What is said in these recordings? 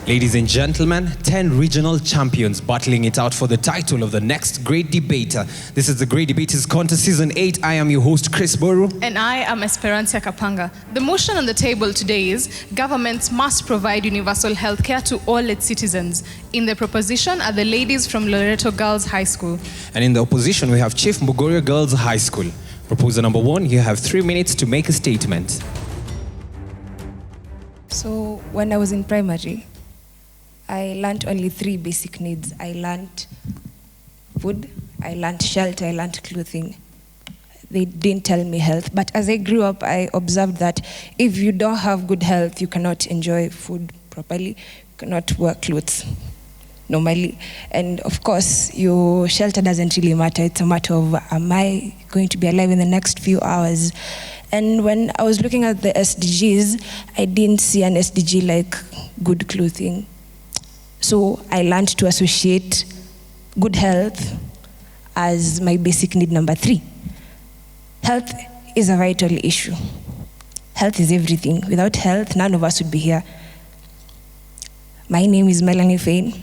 Ladies and gentlemen, 10 regional champions battling it out for the title of the next Great Debater. This is the Great Debaters Contest Season 8. I am your host, Chris Boru. And I am Esperanza Kapanga. The motion on the table today is governments must provide universal health care to all its citizens. In the proposition are the ladies from Loreto Girls High School. And in the opposition, we have Chief Mbogori Girls High School. Proposer number 1, you have 3 minutes to make a statement. So when I was in primary, I learned only 3 basic needs. I learned food, I learned shelter, I learned clothing. They didn't tell me health. But as I grew up, I observed that if you don't have good health, you cannot enjoy food properly, you cannot wear clothes normally. And of course, your shelter doesn't really matter. It's a matter of, am I going to be alive in the next few hours? And when I was looking at the SDGs, I didn't see an SDG like good clothing. So I learned to associate good health as my basic need number 3. Health is a vital issue. Health is everything. Without health, none of us would be here. My name is Melanie Fain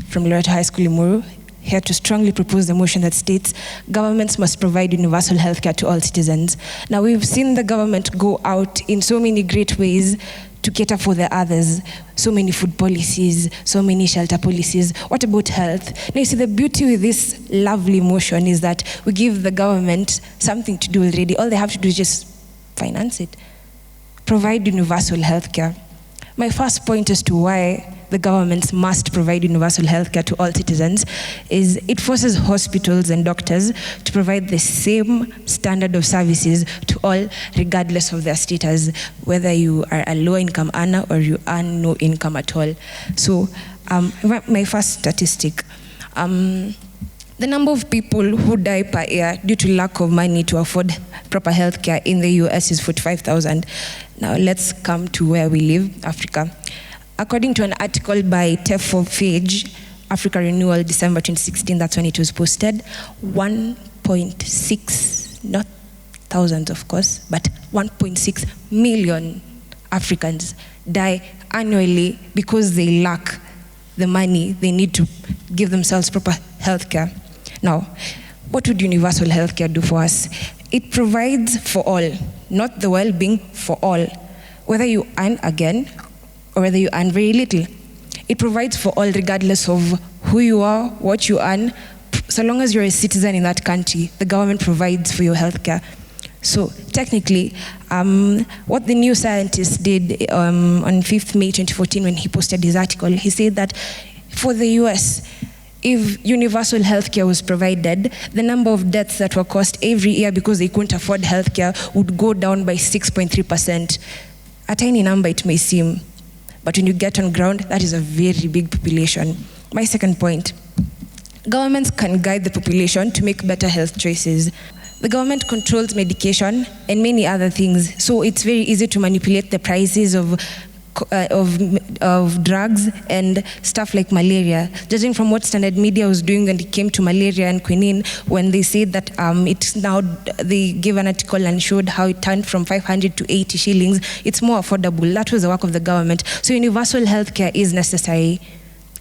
from Loreto High School in Muru, here to strongly propose the motion that states governments must provide universal health care to all citizens. Now, we've seen the government go out in so many great ways to cater for the others. So many food policies, so many shelter policies. What about health? Now, you see, the beauty with this lovely motion is that we give the government something to do already. All they have to do is just finance it. Provide universal health care. My first point as to why the governments must provide universal health care to all citizens is it forces hospitals and doctors to provide the same standard of services to all, regardless of their status, whether you are a low-income earner or you earn no income at all. So my first statistic, the number of people who die per year due to lack of money to afford proper health care in the US is 45,000. Now let's come to where we live, Africa. According to an article by Tefo Africa Renewal, December 2016, that's when it was posted, 1.6, not thousands of course, but 1.6 million Africans die annually because they lack the money they need to give themselves proper health care. Now, what would universal health care do for us? It provides for all, not the well-being for all, whether you earn again or whether you earn very little. It provides for all regardless of who you are, what you earn. So long as you're a citizen in that country, the government provides for your health care. So technically, what the New Scientist did on 5th May 2014 when he posted his article, he said that for the US, if universal health care was provided, the number of deaths that were caused every year because they couldn't afford health care would go down by 6.3%. A tiny number it may seem, but when you get on ground, that is a very big population. My second point, governments can guide the population to make better health choices. The government controls medication and many other things, so it's very easy to manipulate the prices of drugs and stuff like malaria. Judging from what Standard Media was doing when it came to malaria and quinine, when they said that it's now, they gave an article and showed how it turned from 500 to 80 shillings, it's more affordable. That was the work of the government. So universal health care is necessary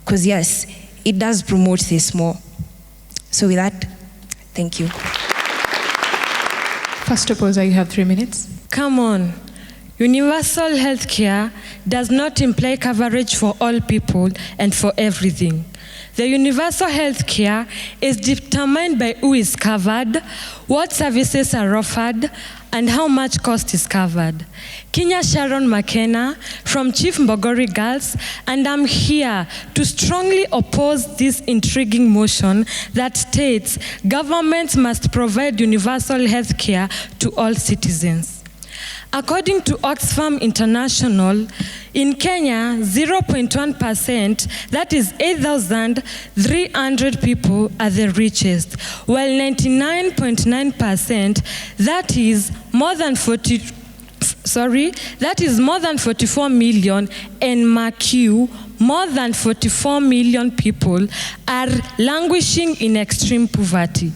because yes, it does promote this more. So with that, thank you. First proposer, you have 3 minutes. Come on. Universal health care does not imply coverage for all people and for everything. The universal health care is determined by who is covered, what services are offered, and how much cost is covered. Kenya Sharon McKenna from Chief Mbogori Girls, and I'm here to strongly oppose this intriguing motion that states governments must provide universal health care to all citizens. According to Oxfam International, in Kenya, 0.1%, that is 8,300 people are the richest, while 99.9%, that is more than 44 million, and mark you, more than 44 million people are languishing in extreme poverty.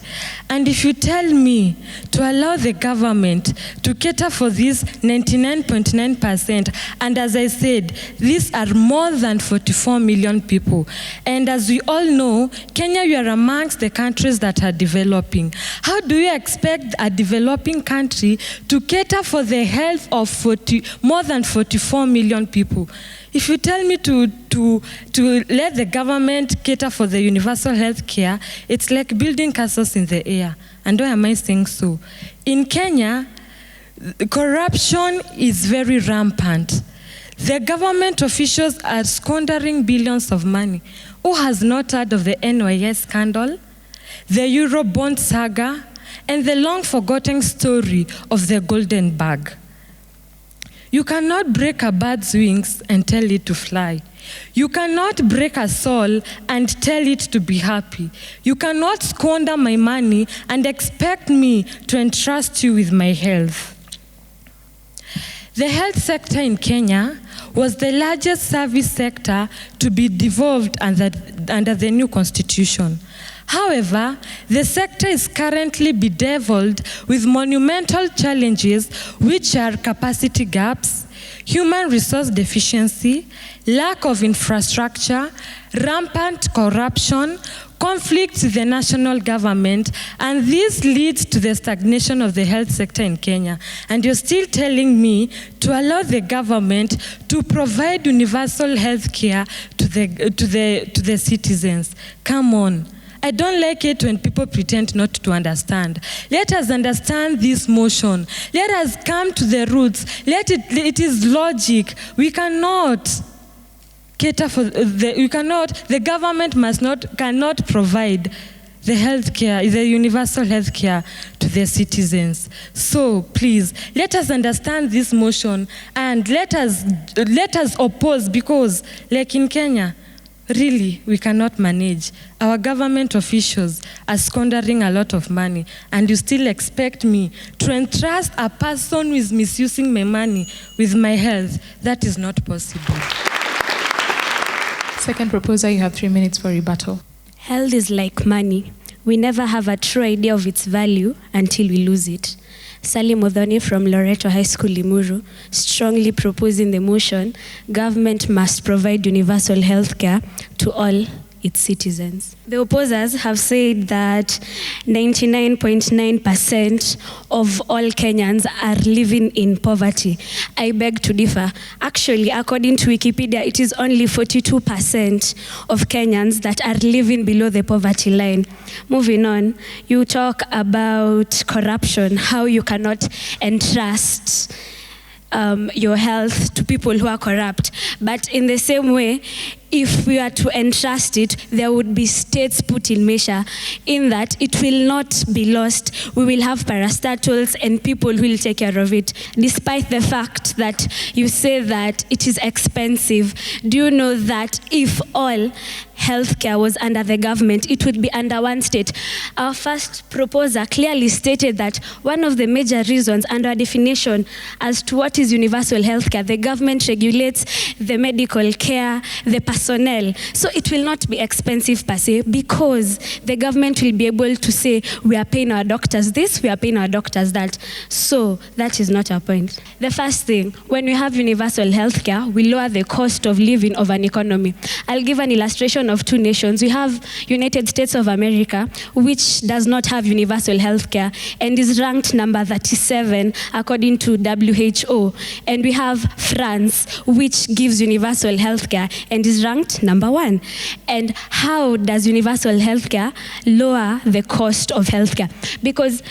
And if you tell me to allow the government to cater for this 99.9%, and as I said, these are more than 44 million people. And as we all know, Kenya, you are amongst the countries that are developing. How do you expect a developing country to cater for the health of more than 44 million people? If you tell me to let the government cater for the universal health care, it's like building castles in the air. And why am I saying so? In Kenya, corruption is very rampant. The government officials are squandering billions of money. Who has not heard of the NYS scandal, the Eurobond saga, and the long-forgotten story of the golden bag? You cannot break a bird's wings and tell it to fly. You cannot break a soul and tell it to be happy. You cannot squander my money and expect me to entrust you with my health. The health sector in Kenya was the largest service sector to be devolved under the new constitution. However, the sector is currently bedeviled with monumental challenges, which are capacity gaps, human resource deficiency, lack of infrastructure, rampant corruption, conflicts with the national government, and this leads to the stagnation of the health sector in Kenya. And you're still telling me to allow the government to provide universal health care to the citizens. Come on. I don't like it when people pretend not to understand. Let us understand this motion. Let us come to the roots. It is logic. We cannot cater for the government cannot provide the health care, the universal health care to their citizens. So please, let us understand this motion and let us oppose, because like in Kenya, really, we cannot manage. Our government officials are squandering a lot of money, and you still expect me to entrust a person who is misusing my money with my health? That is not possible. Second proposer, you have 3 minutes for rebuttal. Health is like money. We never have a true idea of its value until we lose it. Sally Modhoni from Loreto High School, Limuru, strongly proposing the motion, government must provide universal health care to all its citizens. The opposers have said that 99.9% of all Kenyans are living in poverty. I beg to differ. Actually, according to Wikipedia, it is only 42% of Kenyans that are living below the poverty line. Moving on, you talk about corruption, how you cannot entrust your health to people who are corrupt. But in the same way, if we are to entrust it, there would be states put in measure in that it will not be lost. We will have parastatals and people who will take care of it. Despite the fact that you say that it is expensive, do you know that if all healthcare was under the government, it would be under one state? Our first proposer clearly stated that one of the major reasons under our definition as to what is universal healthcare, the government regulates the medical care, the personnel. So it will not be expensive per se, because the government will be able to say, we are paying our doctors this, we are paying our doctors that. So that is not our point. The first thing, when we have universal healthcare, we lower the cost of living of an economy. I'll give an illustration of two nations. We have United States of America, which does not have universal healthcare and is ranked number 37 according to WHO. And we have France, which gives universal healthcare and is ranked number 1. And how does universal healthcare lower the cost of healthcare? Because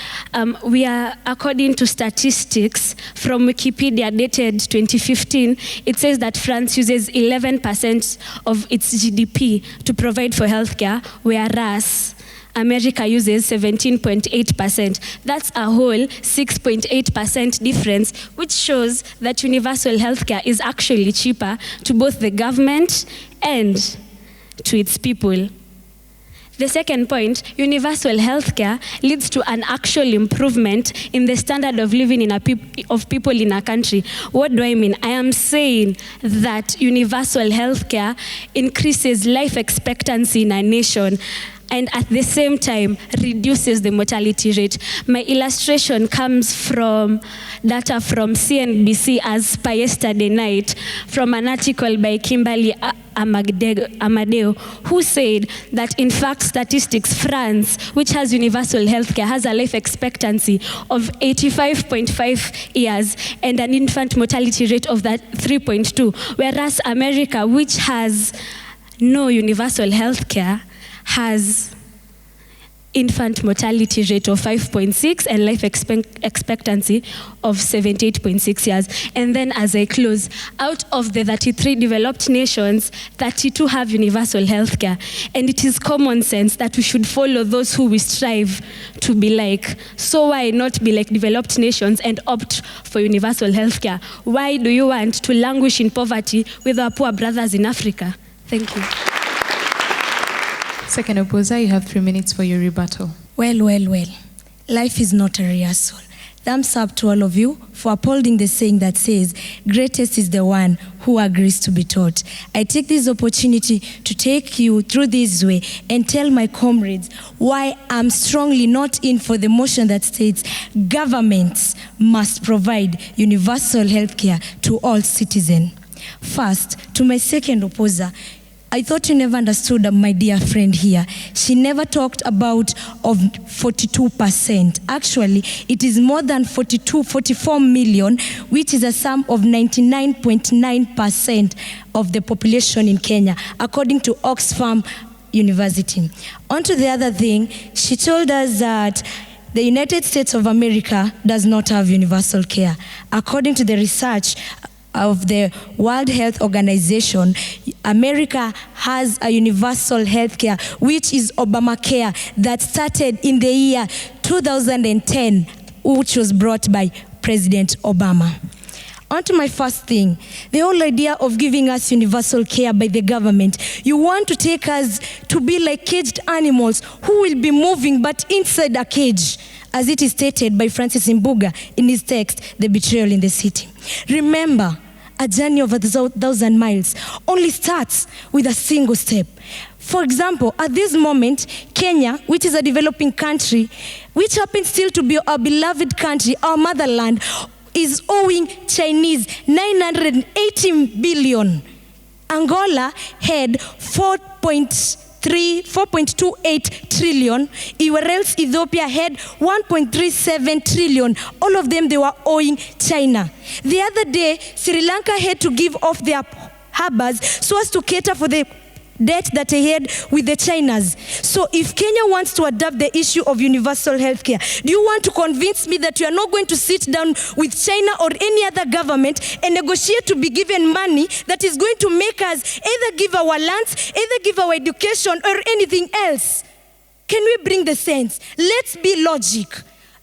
we are, according to statistics from Wikipedia dated 2015, it says that France uses 11% of its GDP to provide for healthcare, whereas America uses 17.8%. That's a whole 6.8% difference, which shows that universal healthcare is actually cheaper to both the government and to its people. The second point, universal healthcare leads to an actual improvement in the standard of living of people in a country. What do I mean? I am saying that universal healthcare increases life expectancy in a nation and at the same time reduces the mortality rate. My illustration comes from data from CNBC as per yesterday night from an article by Kimberly Amadeo, who said that in fact statistics, France, which has universal healthcare, has a life expectancy of 85.5 years and an infant mortality rate of that 3.2, whereas America, which has no universal healthcare, has infant mortality rate of 5.6 and life expectancy of 78.6 years. And then as I close, out of the 33 developed nations, 32 have universal healthcare. And it is common sense that we should follow those who we strive to be like. So why not be like developed nations and opt for universal healthcare? Why do you want to languish in poverty with our poor brothers in Africa? Thank you. Second opposer, you have 3 minutes for your rebuttal. Well. Life is not a rehearsal. Thumbs up to all of you for upholding the saying that says, greatest is the one who agrees to be taught. I take this opportunity to take you through this way and tell my comrades why I'm strongly not in for the motion that states governments must provide universal health care to all citizens. First, to my second opposer, I thought you never understood my dear friend here. She never talked about of 42%. Actually, it is more than 44 million, which is a sum of 99.9% of the population in Kenya, according to Oxfam University. On to the other thing, she told us that the United States of America does not have universal care. According to the research of the World Health Organization, America has a universal health care, which is Obamacare, that started in the year 2010, which was brought by President Obama. On to my first thing, the whole idea of giving us universal care by the government. You want to take us to be like caged animals who will be moving but inside a cage, as it is stated by Francis Mbuga in his text, The Betrayal in the City. Remember, a journey of 1,000 miles only starts with a single step. For example, at this moment, Kenya, which is a developing country, which happens still to be our beloved country, our motherland, is owing Chinese 980 billion. Angola had 4.28 trillion. Else Ethiopia had 1.37 trillion. All of them, they were owing China. The other day, Sri Lanka had to give off their harbors so as to cater for the debt that they had with the Chinas. So if Kenya wants to adopt the issue of universal health care, do you want to convince me that you are not going to sit down with China or any other government and negotiate to be given money that is going to make us either give our lands, either give our education or anything else? Can we bring the sense? Let's be logic.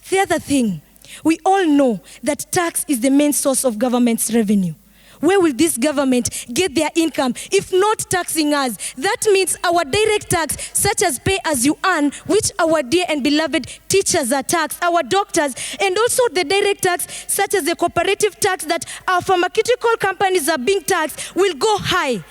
The other thing, we all know that tax is the main source of government's revenue. Where will this government get their income if not taxing us? That means our direct tax, such as pay as you earn, which our dear and beloved teachers are taxed, our doctors, and also the direct tax, such as the cooperative tax that our pharmaceutical companies are being taxed, will go high.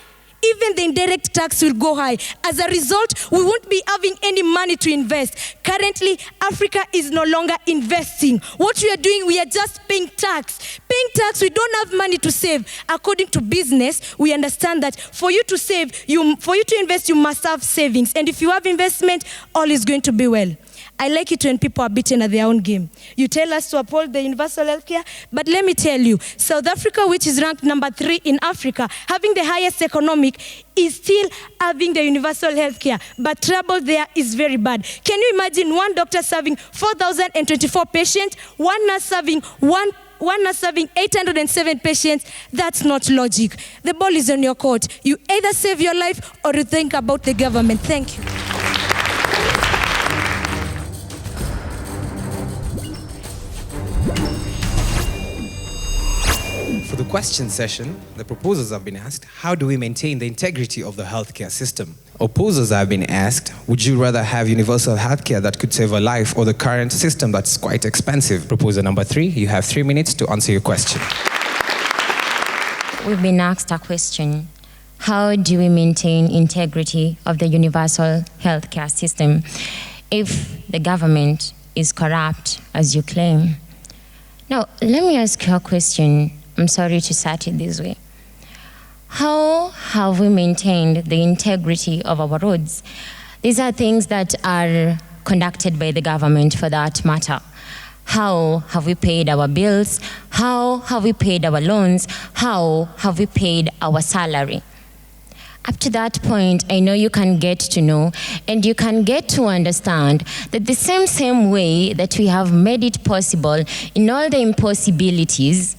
Even the indirect tax will go high. As a result, we won't be having any money to invest. Currently, Africa is no longer investing. What we are doing, we are just paying tax. Paying tax, we don't have money to save. According to business, we understand that for you to save, for you to invest, you must have savings. And if you have investment, all is going to be well. I like it when people are beaten at their own game. You tell us to uphold the universal health care, but let me tell you, South Africa, which is ranked number 3 in Africa, having the highest economic, is still having the universal health care. But trouble there is very bad. Can you imagine one doctor serving 4,024 patients, one nurse serving 807 patients? That's not logic. The ball is on your court. You either save your life or you think about the government. Thank you. For the question session, the proposers have been asked, how do we maintain the integrity of the healthcare system? Opposers have been asked, would you rather have universal healthcare that could save a life or the current system that's quite expensive? Proposer number 3, you have 3 minutes to answer your question. We've been asked a question. How do we maintain integrity of the universal healthcare system if the government is corrupt, as you claim? Now, let me ask you a question. I'm sorry to start it this way. How have we maintained the integrity of our roads? These are things that are conducted by the government, for that matter. How have we paid our bills? How have we paid our loans? How have we paid our salary? Up to that point, I know you can get to know and you can get to understand that the same way that we have made it possible in all the impossibilities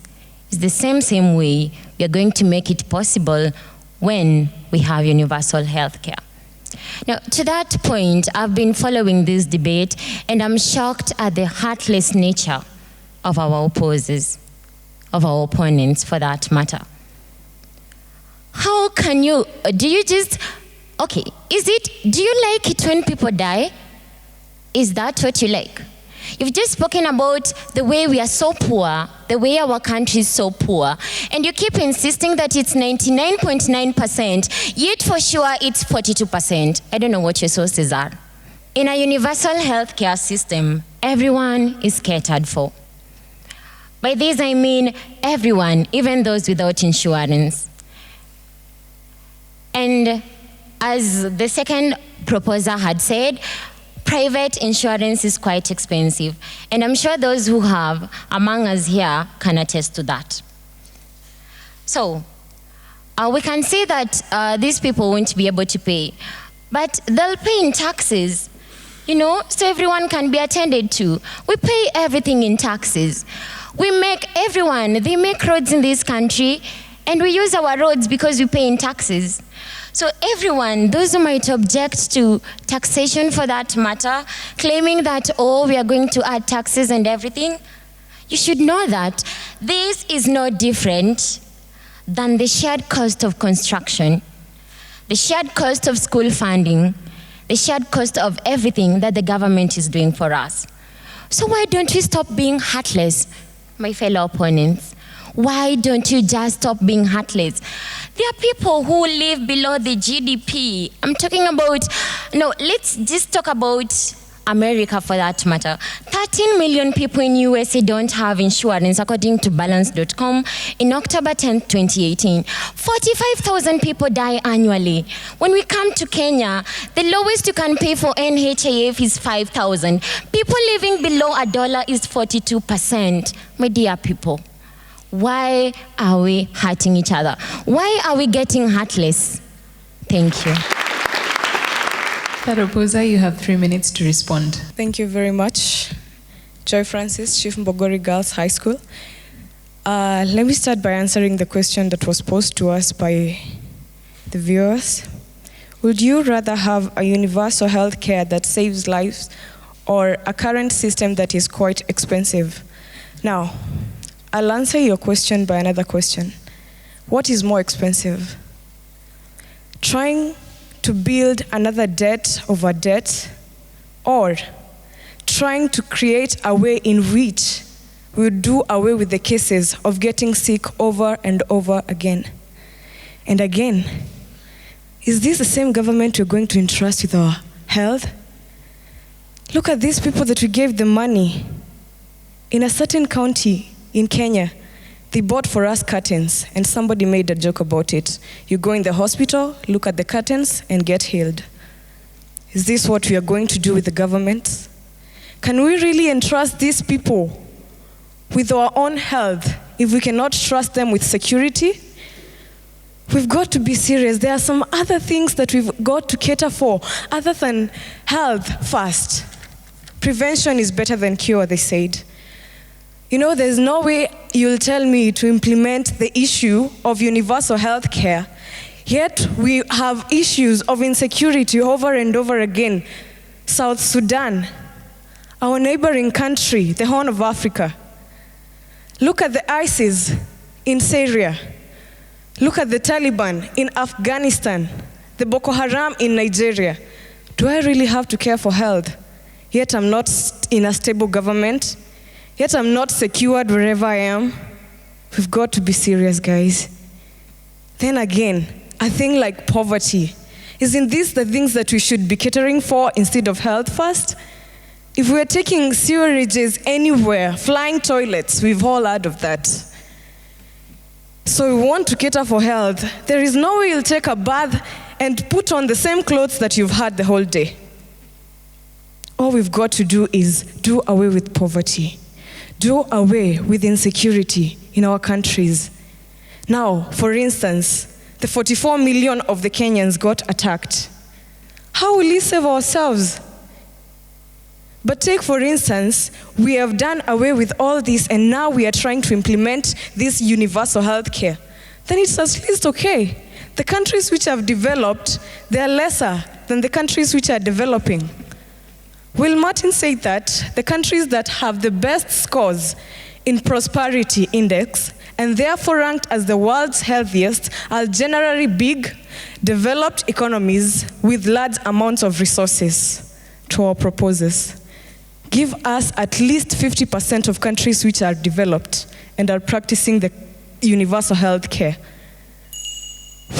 is the same way we are going to make it possible when we have universal health care. Now, to that point, I've been following this debate and I'm shocked at the heartless nature of our opposers, of our opponents for that matter. How can you, do you like it when people die? Is that what you like? You've just spoken about the way we are so poor, the way our country is so poor, and you keep insisting that it's 99.9%, yet for sure it's 42%. I don't know what your sources are. In a universal healthcare system, everyone is catered for. By this I mean everyone, even those without insurance. And as the second proposer had said, private insurance is quite expensive. And I'm sure those who have among us here can attest to that. So we can say that these people won't be able to pay, but they'll pay in taxes, so everyone can be attended to. We pay everything in taxes. They make roads in this country, and we use our roads because we pay in taxes. So everyone, those who might object to taxation for that matter, claiming that, we are going to add taxes and everything, you should know that this is no different than the shared cost of construction, the shared cost of school funding, the shared cost of everything that the government is doing for us. So why don't we stop being heartless, my fellow opponents? Why don't you just stop being heartless? There are people who live below the GDP. I'm talking about, let's just talk about America for that matter. 13 million people in USA don't have insurance, according to balance.com in October 10, 2018. 45,000 people die annually. When we come to Kenya, the lowest you can pay for NHIF is 5,000. People living below $1 is 42%. My dear people, why are we hurting each other? Why are we getting heartless? Thank you. Third opposer, you have 3 minutes to respond. Thank you very much. Joy Francis, Chief Mbogori Girls High School. Let me start by answering the question that was posed to us by the viewers. Would you rather have a universal health care that saves lives or a current system that is quite expensive? Now, I'll answer your question by another question. What is more expensive? Trying to build another debt over debt, or trying to create a way in which we'll do away with the cases of getting sick over and over again and again? Is this the same government we're going to entrust with our health? Look at these people that we gave the money. In a certain county in Kenya, they bought for us curtains, and somebody made a joke about it. You go in the hospital, look at the curtains, and get healed. Is this what we are going to do with the government? Can we really entrust these people with our own health if we cannot trust them with security? We've got to be serious. There are some other things that we've got to cater for other than health first. Prevention is better than cure, they said. There's no way you'll tell me to implement the issue of universal health care, yet we have issues of insecurity over and over again. South Sudan, our neighboring country, the Horn of Africa. Look at the ISIS in Syria. Look at the Taliban in Afghanistan, the Boko Haram in Nigeria. Do I really have to care for health? Yet I'm not in a stable government. Yet I'm not secured wherever I am. We've got to be serious, guys. Then again, a thing like poverty. Isn't this the things that we should be catering for instead of health first? If we're taking sewerages anywhere, flying toilets, we've all heard of that. So we want to cater for health. There is no way you'll take a bath and put on the same clothes that you've had the whole day. All we've got to do is do away with poverty. Do away with insecurity in our countries. Now, for instance, the 44 million of the Kenyans got attacked. How will we save ourselves? But take, for instance, we have done away with all this and now we are trying to implement this universal health care. Then it's at least okay. The countries which have developed, they are lesser than the countries which are developing. Will Martin say that the countries that have the best scores in prosperity index and therefore ranked as the world's healthiest are generally big, developed economies with large amounts of resources? To our proposers, give us at least 50% of countries which are developed and are practicing the universal health care.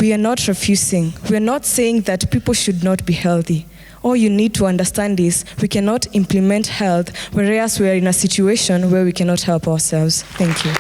We are not refusing. We are not saying that people should not be healthy. All you need to understand is we cannot implement health whereas we are in a situation where we cannot help ourselves. Thank you.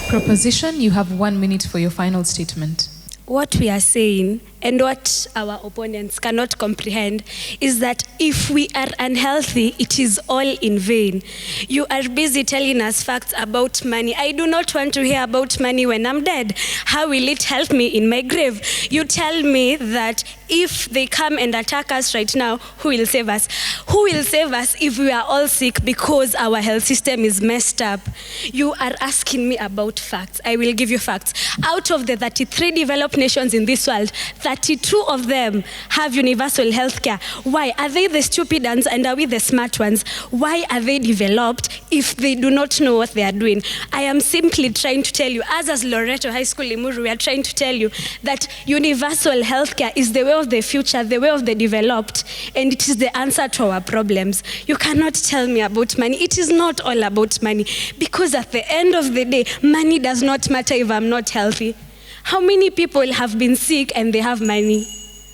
Proposition, you have 1 minute for your final statement. What we are saying and what our opponents cannot comprehend is that if we are unhealthy, it is all in vain. You are busy telling us facts about money. I do not want to hear about money when I'm dead. How will it help me in my grave? You tell me that if they come and attack us right now, who will save us? Who will save us if we are all sick because our health system is messed up? You are asking me about facts. I will give you facts. Out of the 33 developed nations in this world, 32 of them have universal health care. Why? Are they the stupid ones and are we the smart ones? Why are they developed if they do not know what they are doing? I am simply trying to tell you, as Loreto High School Limuru, we are trying to tell you that universal health care is the way of the future, the way of the developed, and it is the answer to our problems. You cannot tell me about money. It is not all about money, because at the end of the day, money does not matter if I'm not healthy. How many people have been sick and they have money?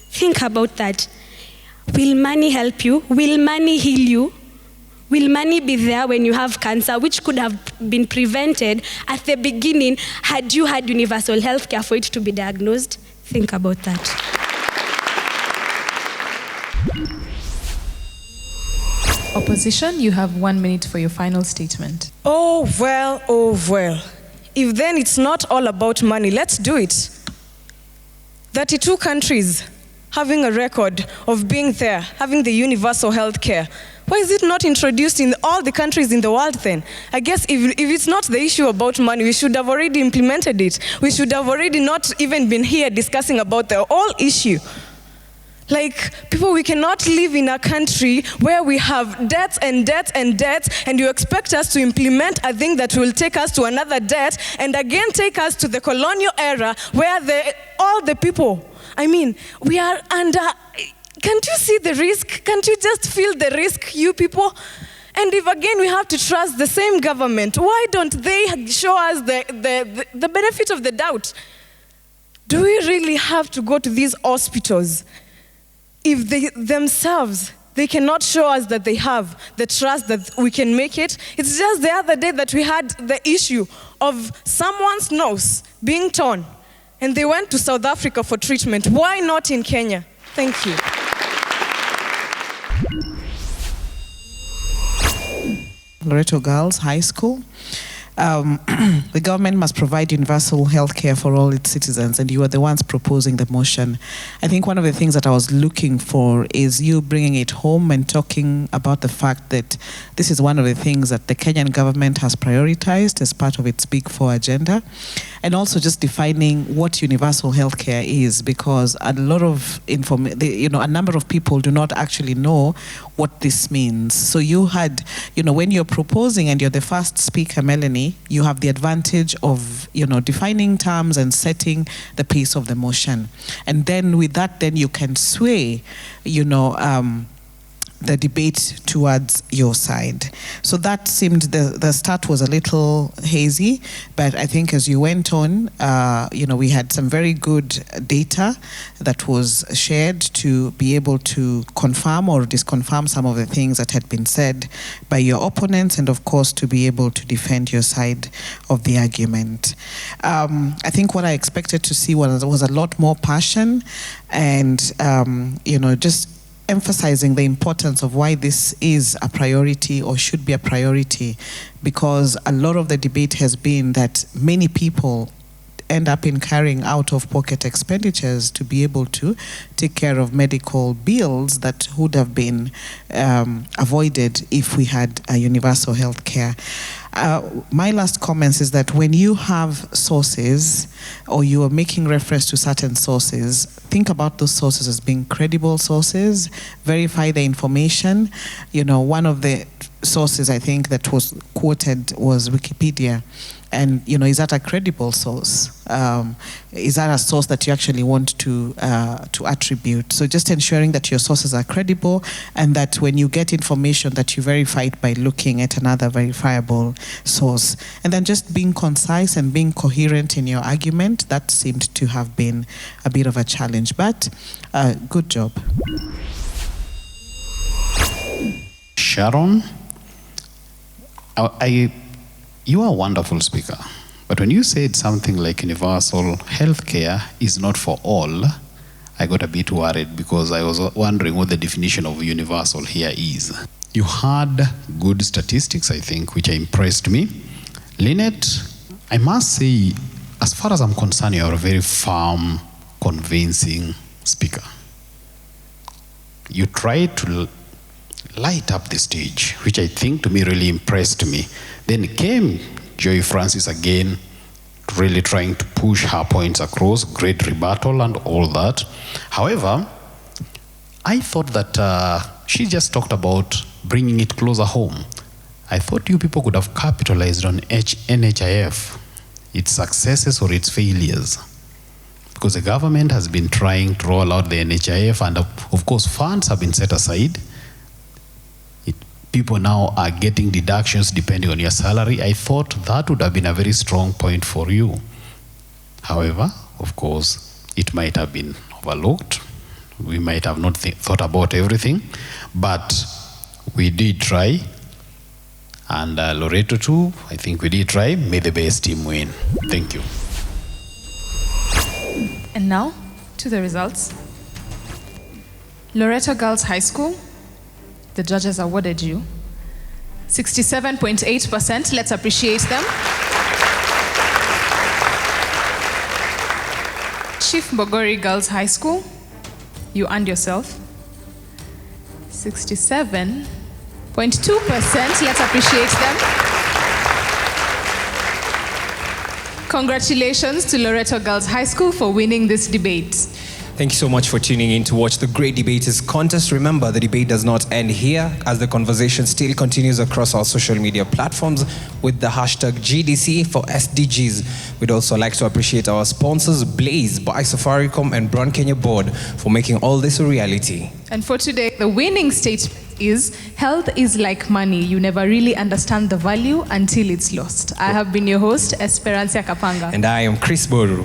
Think about that. Will money help you? Will money heal you? Will money be there when you have cancer, which could have been prevented at the beginning had you had universal health care for it to be diagnosed? Think about that. Opposition, you have 1 minute for your final statement. Oh, well, oh, well. If then it's not all about money, let's do it. 32 countries having a record of being there, having the universal health care. Why is it not introduced in all the countries in the world then? I guess if it's not the issue about money, we should have already implemented it. We should have already not even been here discussing about the whole issue. Like, people, we cannot live in a country where we have debts and debts and debts, and you expect us to implement a thing that will take us to another debt, and again take us to the colonial era where all the people, I mean, we are under, can't you see the risk? Can't you just feel the risk, you people? And if again we have to trust the same government, why don't they show us the benefit of the doubt? Do we really have to go to these hospitals if they themselves, they cannot show us that they have the trust that we can make it? It's just the other day that we had the issue of someone's nose being torn, and they went to South Africa for treatment. Why not in Kenya? Thank you. Loreto Girls High School. The government must provide universal health care for all its citizens, and you are the ones proposing the motion. I think one of the things that I was looking for is you bringing it home and talking about the fact that this is one of the things that the Kenyan government has prioritized as part of its Big Four agenda. and also just defining what universal healthcare is, because a lot of a number of people do not actually know what this means. So you had, when you're proposing and you're the first speaker, Melanie, you have the advantage of, defining terms and setting the pace of the motion. And then with that, then you can sway, the debate towards your side. So that seemed, the start was a little hazy, but I think as you went on, we had some very good data that was shared to be able to confirm or disconfirm some of the things that had been said by your opponents, and of course to be able to defend your side of the argument. I think what I expected to see was a lot more passion and, just emphasizing the importance of why this is a priority or should be a priority, because a lot of the debate has been that many people end up incurring out-of-pocket expenditures to be able to take care of medical bills that would have been avoided if we had a universal health care. My last comments is that when you have sources or you are making reference to certain sources, think about those sources as being credible sources, verify the information. One of the sources I think that was quoted was Wikipedia. And, is that a credible source? Is that a source that you actually want to attribute? So just ensuring that your sources are credible, and that when you get information that you verify it by looking at another verifiable source. And then just being concise and being coherent in your argument, that seemed to have been a bit of a challenge, but good job. Sharon, you are a wonderful speaker, but when you said something like universal healthcare is not for all, I got a bit worried, because I was wondering what the definition of universal here is. You had good statistics, I think, which impressed me. Lynette, I must say, as far as I'm concerned, you are a very firm, convincing speaker. You tried to light up the stage, which I think to me really impressed me. Then came Joy Francis again, really trying to push her points across, great rebuttal and all that. However, I thought that she just talked about bringing it closer home. I thought you people could have capitalized on NHIF, its successes or its failures. Because the government has been trying to roll out the NHIF, and of course funds have been set aside. People now are getting deductions depending on your salary. I thought that would have been a very strong point for you. However, of course, it might have been overlooked. We might have not thought about everything, but we did try. And Loreto too, I think we did try. May the best team win. Thank you. And now, to the results. Loreto Girls High School, the judges awarded you 67.8%. Let's appreciate them. Chief Mbogori Girls High School, you earned yourself 67.2%. Let's appreciate them. Congratulations to Loreto Girls High School for winning this debate. Thank you so much for tuning in to watch the Great Debaters Contest. Remember, the debate does not end here, as the conversation still continues across our social media platforms with the hashtag GDC for SDGs. We'd also like to appreciate our sponsors, Blaze by Safaricom and Brown Kenya Board, for making all this a reality. And for today, the winning statement is, health is like money. You never really understand the value until it's lost. I have been your host, Esperanza Kapanga. And I am Chris Boru.